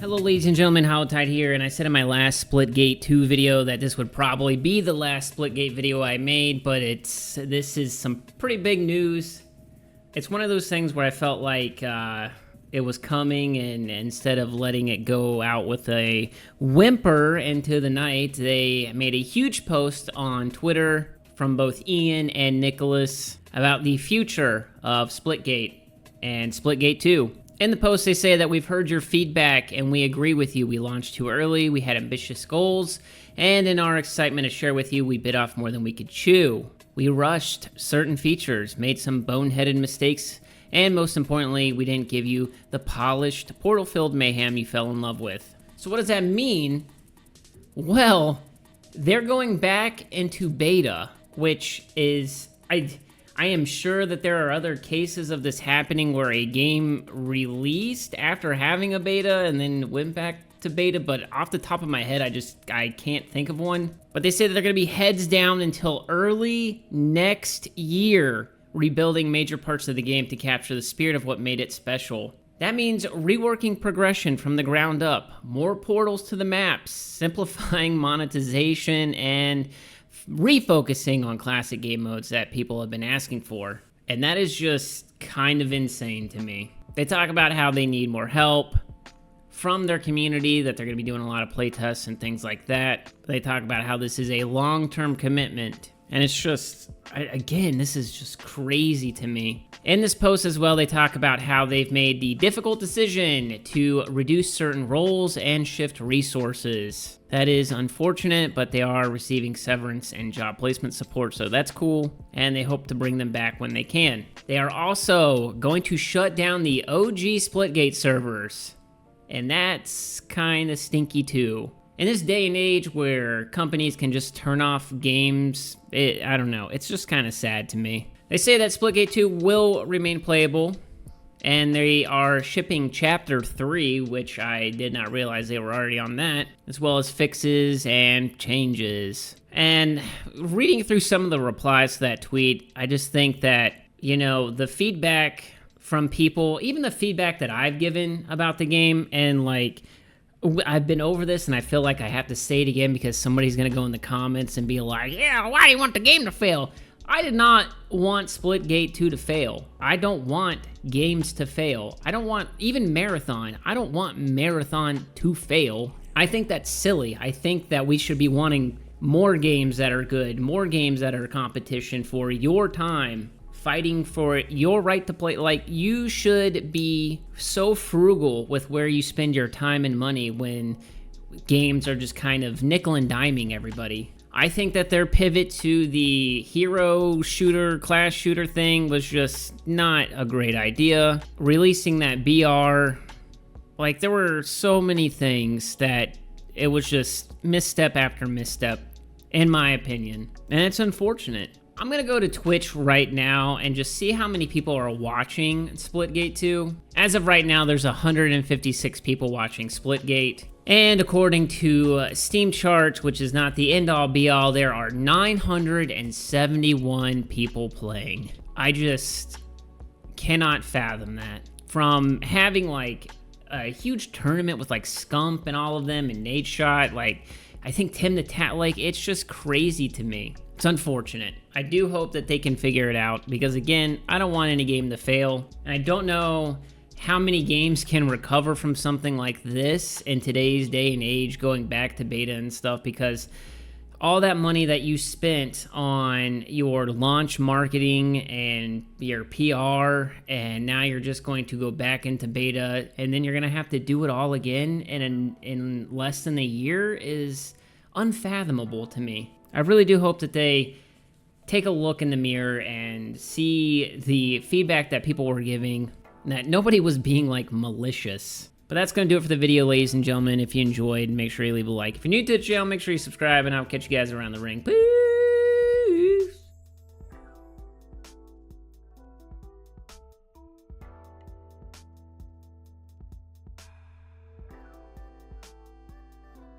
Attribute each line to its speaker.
Speaker 1: Hello ladies and gentlemen, Howltide here, and I said in my last Splitgate 2 video that this would probably be the last Splitgate video I made, but this is some pretty big news. It's one of those things where I felt like it was coming, and instead of letting it go out with a whimper into the night, they made a huge post on Twitter from both Ian and Nicholas about the future of Splitgate and Splitgate 2. In the post, they say that we've heard your feedback and we agree with you. We launched too early, we had ambitious goals, and in our excitement to share with you, we bit off more than we could chew. We rushed certain features, made some boneheaded mistakes, and most importantly, we didn't give you the polished, portal-filled mayhem you fell in love with. So what does that mean? Well, they're going back into beta, which is... I am sure that there are other cases of this happening where a game released after having a beta and then went back to beta, but off the top of my head, I can't think of one. But they say that they're going to be heads down until early next year, rebuilding major parts of the game to capture the spirit of what made it special. That means reworking progression from the ground up, more portals to the maps, simplifying monetization, and refocusing on classic game modes that people have been asking for. And that is just kind of insane to me. They talk about how they need more help from their community, that they're going to be doing a lot of playtests and things like that. They talk about how this is a long-term commitment. And it's just, again, this is just crazy to me. In this post as well, they talk about how they've made the difficult decision to reduce certain roles and shift resources. That is unfortunate, but they are receiving severance and job placement support, so that's cool, and they hope to bring them back when they can. They are also going to shut down the OG Splitgate servers, and that's kind of stinky too. In this day and age where companies can just turn off games, I don't know, it's just kind of sad to me. They say that Splitgate 2 will remain playable, and they are shipping Chapter 3, which I did not realize they were already on that, as well as fixes and changes. And reading through some of the replies to that tweet, I just think that, you know, the feedback from people, even the feedback that I've given about the game, and like, I've been over this and I feel like I have to say it again because somebody's gonna go in the comments and be like, yeah, why do you want the game to fail? I did not want Splitgate 2 to fail. I don't want games to fail. I don't want, even Marathon, I don't want Marathon to fail. I think that's silly. I think that we should be wanting more games that are good, more games that are competition for your time, fighting for your right to play. Like, you should be so frugal with where you spend your time and money when games are just kind of nickel and diming everybody. I think that their pivot to the hero shooter, class shooter thing was just not a great idea. Releasing that BR, like, there were so many things that it was just misstep after misstep, in my opinion. And it's unfortunate. I'm gonna go to Twitch right now and just see how many people are watching Splitgate 2. As of right now, there's 156 people watching Splitgate. And according to Steam charts, which is not the end-all be-all, there are 971 people playing. I just cannot fathom that. From having like a huge tournament with like Scump and all of them and Nate Shot, like I think Tim the Tat, like it's just crazy to me. It's unfortunate. I do hope that they can figure it out because again, I don't want any game to fail. And I don't know how many games can recover from something like this in today's day and age, going back to beta and stuff, because all that money that you spent on your launch marketing and your PR, and now you're just going to go back into beta, and then you're going to have to do it all again in less than a year is unfathomable to me. I really do hope that they take a look in the mirror and see the feedback that people were giving, that nobody was being like malicious. But that's going to do it for the video, ladies and gentlemen. If you enjoyed, make sure you leave a like. If you're new to the channel, make sure you subscribe, and I'll catch you guys around the ring. Peace!